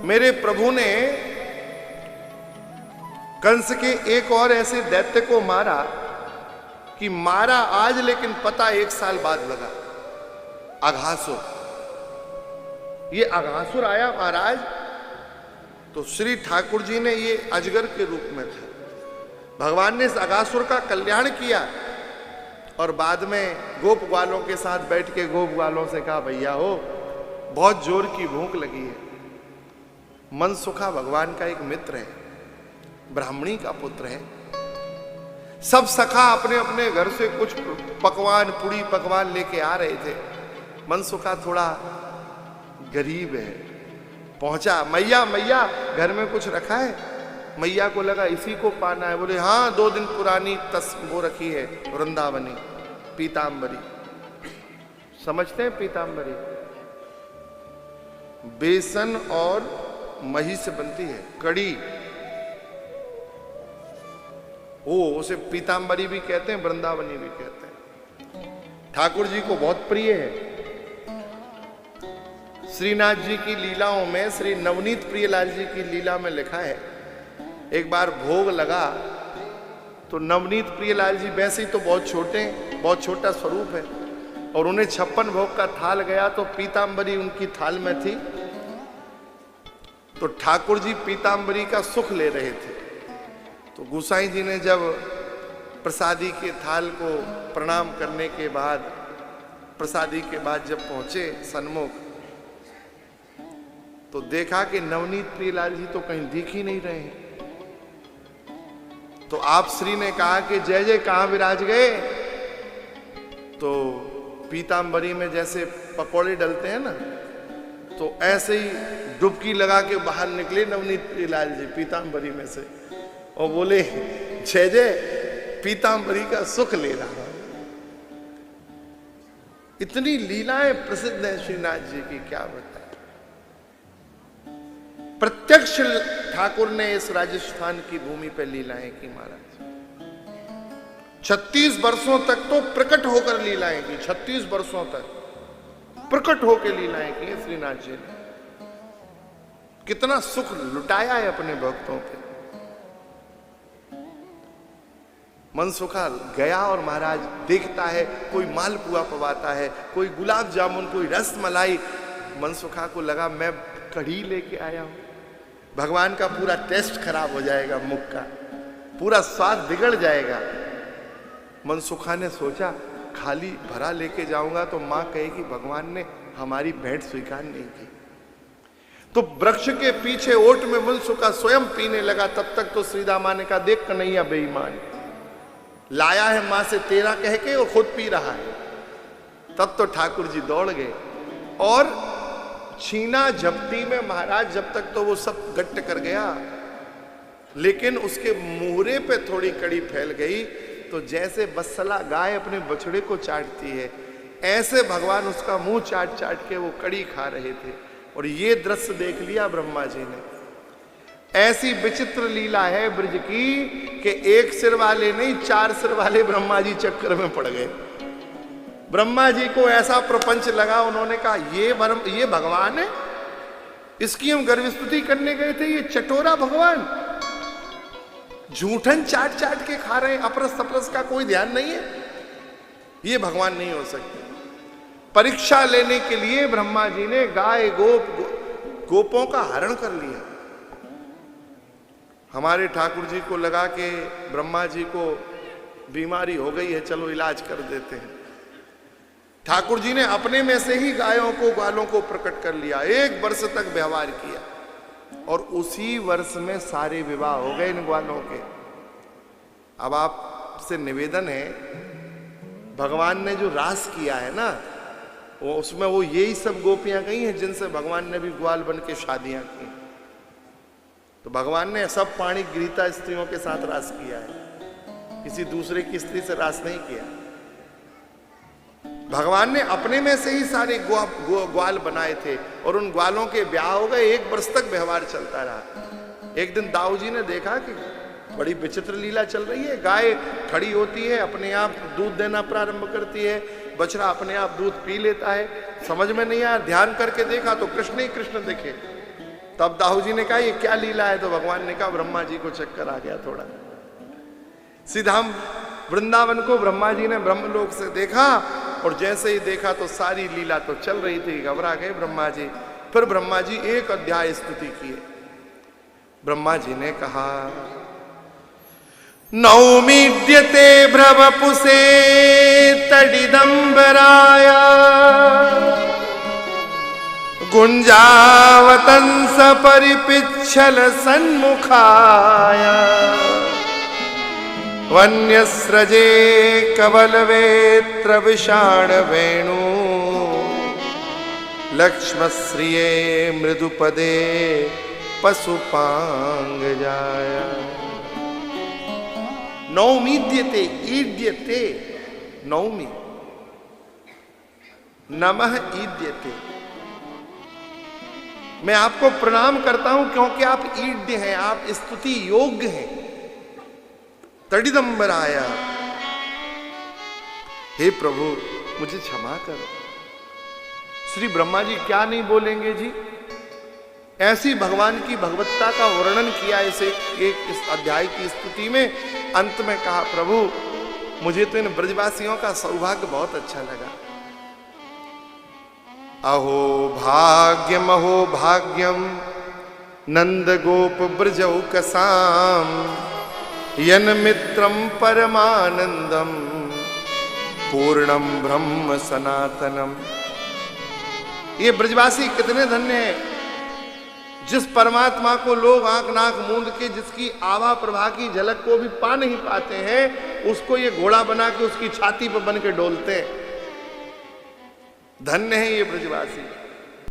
मेरे प्रभु ने कंस के एक और ऐसे दैत्य को मारा कि मारा आज, लेकिन पता 1 साल बाद लगा। अघासुर, ये अघासुर आया महाराज, तो श्री ठाकुर जी ने ये अजगर के रूप में था। भगवान ने इस अघासुर का कल्याण किया और बाद में गोप ग्वालों के साथ बैठ के गोप ग्वालों से कहा, भैया हो बहुत जोर की भूख लगी है। मनसुखा भगवान का एक मित्र है, ब्राह्मणी का पुत्र है। सब सखा अपने अपने घर से कुछ पकवान, पुड़ी पकवान लेके आ रहे थे। मनसुखा थोड़ा गरीब है, पहुंचा, मैया मैया घर में कुछ रखा है? मैया को लगा इसी को पाना है। बोले हाँ, 2 दिन पुरानी वो रखी है वृंदावनी पीतांबरी। समझते हैं पीतांबरी? बेसन और मही से बनती है कड़ी, उसे पीतांबरी भी कहते हैं, वृंदावनी भी कहते हैं। ठाकुर जी को बहुत प्रिय है। श्रीनाथ जी की लीलाओं में, श्री नवनीत प्रियलाल जी की लीला में लिखा है, एक बार भोग लगा तो नवनीत प्रियलाल जी वैसे ही तो बहुत छोटे, बहुत छोटा स्वरूप है, और उन्हें 56 भोग का थाल गया तो पीतांबरी उनकी थाल में थी। तो ठाकुर जी पीतांबरी का सुख ले रहे थे। तो गोसाई जी ने जब प्रसादी के थाल को प्रणाम करने के बाद, प्रसादी के बाद जब पहुंचे सन्मुख, तो देखा कि नवनीत प्रियलाल जी तो कहीं दिख ही नहीं रहे हैं। तो आप श्री ने कहा कि जय जय कहां विराज गए? तो पीतांबरी में जैसे पकौड़े डलते हैं ना, तो ऐसे ही डुबकी लगा के बाहर निकले नवनीत प्रियलाल जी पीतांबरी में से, और बोले जय जय, पीतांबरी का सुख ले रहा हूं। इतनी लीलाएं प्रसिद्ध हैं श्रीनाथ जी की, क्या बताएं। प्रत्यक्ष ठाकुर ने इस राजस्थान की भूमि पर लीलाएं की महाराज। 36 वर्षों तक तो प्रकट होकर लीलाएं की, 36 वर्षों तक प्रकट होकर लीलाएं की श्रीनाथ जी ने। कितना सुख लुटाया है अपने भक्तों पे। मनसुखा गया और महाराज देखता है कोई मालपुआ पवाता है, कोई गुलाब जामुन, कोई रस मलाई। मनसुखा को लगा मैं कढ़ी लेके आया हूं, भगवान का पूरा टेस्ट खराब हो जाएगा, मुख का पूरा स्वाद बिगड़ जाएगा। मनसुखा ने सोचा खाली भरा लेके जाऊंगा तो मां कहेगी भगवान ने हमारी भेंट स्वीकार नहीं की। तो वृक्ष के पीछे ओट में मनसुखा स्वयं पीने लगा। तब तक तो श्रीदामा ने कहा देख कन्हैया बेईमान, लाया है मां से तेरा कह के वो खुद पी रहा है। तब तो ठाकुर जी दौड़ गए और छीना झपटी में महाराज जब तक तो वो सब गट्ट कर गया, लेकिन उसके मुहरे पे थोड़ी कड़ी फैल गई। तो जैसे बत्सला गाय अपने बछड़े को चाटती है, ऐसे भगवान उसका मुंह चाट चाट के वो कड़ी खा रहे थे। और ये दृश्य देख लिया ब्रह्मा जी ने। ऐसी विचित्र लीला है ब्रज की कि एक सिर वाले नहीं 4 सिर वाले ब्रह्मा जी चक्कर में पड़ गए। ब्रह्मा जी को ऐसा प्रपंच लगा, उन्होंने कहा ये भगवान है, इसकी हम गर्व स्तुति करने गए थे, ये चटोरा भगवान झूठन चाट चाट के खा रहे हैं, अपरस तपरस का कोई ध्यान नहीं है, ये भगवान नहीं हो सकते। परीक्षा लेने के लिए ब्रह्मा जी ने गाय गोपों का हरण कर लिया। हमारे ठाकुर जी को लगा कि ब्रह्मा जी को बीमारी हो गई है, चलो इलाज कर देते हैं। ठाकुर जी ने अपने में से ही गायों को ग्वालों को प्रकट कर लिया, 1 वर्ष तक व्यवहार किया और उसी वर्ष में सारे विवाह हो गए इन ग्वालों के। अब आपसे निवेदन है, भगवान ने जो रास किया है ना, वो उसमें वो यही सब गोपियां गई हैं जिनसे भगवान ने भी ग्वाल बन के शादियां की। तो भगवान ने सब पाणी गृहीता स्त्रियों के साथ रास किया है, किसी दूसरे की स्त्री से रास नहीं किया। भगवान ने अपने में से ही सारे ग्वाल बनाए थे और उन ग्वालों के ब्याह हो गए, 1 वर्ष तक व्यवहार चलता रहा। एक दिन दाऊ जी ने देखा कि बड़ी विचित्र लीला चल रही है। गाय खड़ी होती है, अपने आप दूध देना प्रारंभ करती है, बछड़ा अपने आप दूध पी लेता है, समझ में नहीं आया। ध्यान करके देखा तो कृष्ण ही कृष्ण दिखे। तब दाऊ जी ने कहा ये क्या लीला है, तो भगवान ने कहा ब्रह्मा जी को चक्कर आ गया थोड़ा। सीधा वृंदावन को ब्रह्मा जी ने ब्रह्मलोक से देखा, और जैसे ही देखा तो सारी लीला तो चल रही थी, घबरा गए ब्रह्मा जी। फिर ब्रह्मा जी एक अध्याय स्तुति किए। ब्रह्मा जी ने कहा, नौमीड्यते भ्रवपुसे तडिदंबराय गुंजावतंस परिपिच्छल सन्मुखाय वन्यस्रजे कवलवेत्र विषाण वेणु लक्ष्मश्रिये मृदुपदे पशुपांग जाया। नौमीद्यते, ईद्यते, नौमी, नमः ईद्यते, मैं आपको प्रणाम करता हूं क्योंकि आप ईड्य हैं, आप स्तुति योग्य हैं। तडिदंबराया, हे प्रभु मुझे क्षमा करो। श्री ब्रह्मा जी क्या नहीं बोलेंगे जी, ऐसी भगवान की भगवत्ता का वर्णन किया इस अध्याय की स्तुति में। अंत में कहा, प्रभु मुझे तो इन ब्रजवासियों का सौभाग्य बहुत अच्छा लगा। अहो भाग्यम अहो भाग्यम नंद गोप ब्रजौकसाम यन मित्रम परमानंदम पूर्णम ब्रह्म सनातनम। ये ब्रजवासी कितने धन्य हैं, जिस परमात्मा को लोग आंख नाक मूंद के, जिसकी आभा प्रभा की झलक को भी पा नहीं पाते हैं, उसको ये घोड़ा बना के उसकी छाती पर बन के डोलते हैं। धन्य है ये ब्रजवासी।